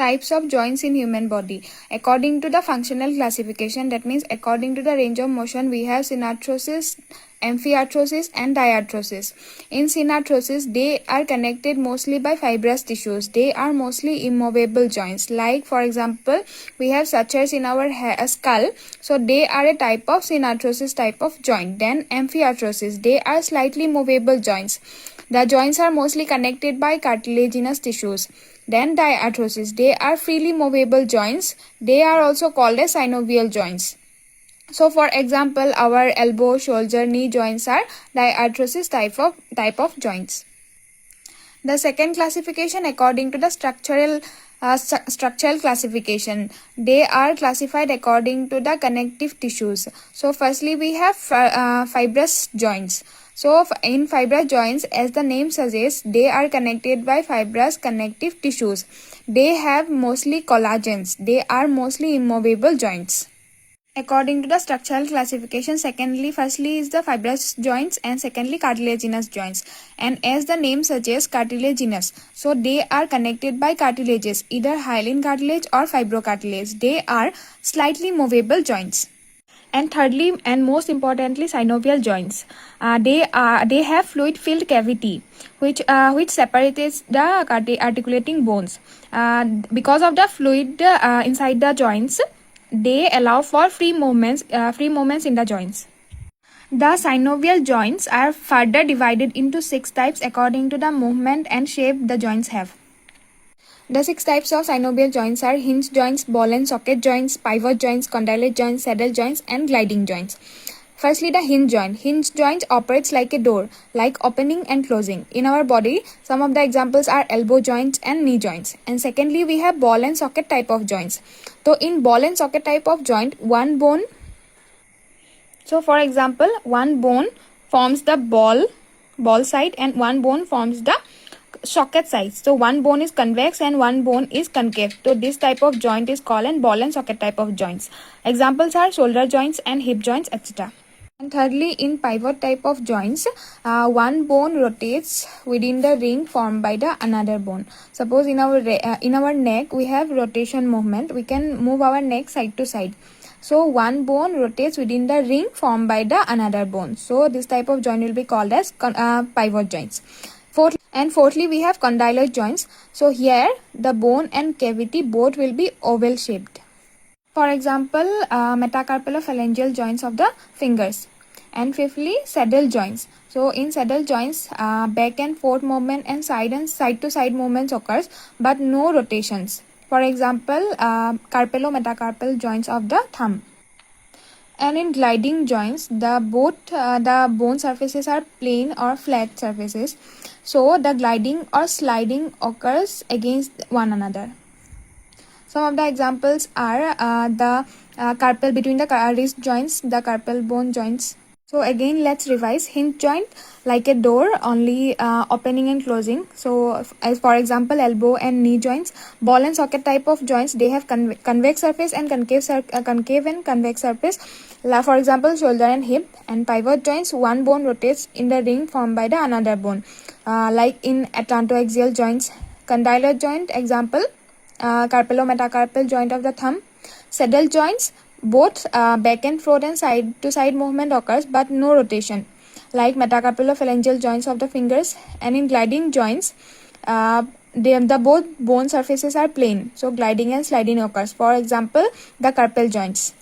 Types of joints in human body. According to the functional classification, that means according to the range of motion, we have synarthrosis, amphiarthrosis and diarthrosis. In synarthrosis, they are connected mostly by fibrous tissues. They are mostly immovable joints. Like for example, we have sutures in our skull. So they are a type of synarthrosis type of joint. Then amphiarthrosis, they are slightly movable joints. The joints are mostly connected by cartilaginous tissues. Then diarthrosis, they are freely movable joints. They are also called as synovial joints. So for example, our elbow, shoulder, knee joints are diarthrosis type of joints. The second classification, according to the structural classification, they are classified according to the connective tissues. So firstly, we have fibrous joints. So in fibrous joints, as the name suggests, they are connected by fibrous connective tissues. They have mostly collagens. They are mostly immovable joints. According to the structural classification, firstly is the fibrous joints and secondly cartilaginous joints. And as the name suggests, cartilaginous. So they are connected by cartilages, either hyaline cartilage or fibrocartilage. They are slightly movable joints. And thirdly and most importantly, synovial joints. They have fluid-filled cavity which separates the articulating bones. Because of the fluid inside the joints, they allow for free movements in the joints. The synovial joints are further divided into 6 types according to the movement and shape the joints have. The 6 types of synovial joints are hinge joints, ball and socket joints, pivot joints, condylate joints, saddle joints, and gliding joints. Firstly, the hinge joint. Hinge joint operates like a door, like opening and closing. In our body, some of the examples are elbow joints and knee joints. And secondly, we have ball and socket type of joints. So in ball and socket type of joint, one bone. So for example, one bone forms the ball side and one bone forms the socket side. So one bone is convex and one bone is concave. So this type of joint is called an ball and socket type of joints. Examples are shoulder joints and hip joints, etc. And thirdly, in pivot type of joints, one bone rotates within the ring formed by the another bone. Suppose in our neck we have rotation movement. We can move our neck side to side. So one bone rotates within the ring formed by the another bone. So this type of joint will be called as pivot joints. Fourthly, we have condylate joints. So here the bone and cavity both will be oval shaped. For example, metacarpalophalangeal joints of the fingers. And fifthly, saddle joints. So in saddle joints, back and forth movement and side to side movements occurs, but no rotations. For example, carpalo-metacarpal joints of the thumb. And in gliding joints, the bone surfaces are plain or flat surfaces. So the gliding or sliding occurs against one another. Some of the examples are the carpal between the wrist joints, the carpal bone joints. So again, let's revise. Hinge joint, like a door, only opening and closing. So as for example, elbow and knee joints. Ball and socket type of joints, they have convex surface and concave and convex surface. For example, shoulder and hip. And pivot joints, one bone rotates in the ring formed by the another bone. Like in atlantoaxial joints. Condylate joint, example, carpalo-metacarpal joint of the thumb. Saddle joints, both back and forth and side to side movement occurs, but no rotation, like metacarpalophalangeal joints of the fingers. And in gliding joints, the both bone surfaces are plain, so gliding and sliding occurs. For example, the carpal joints.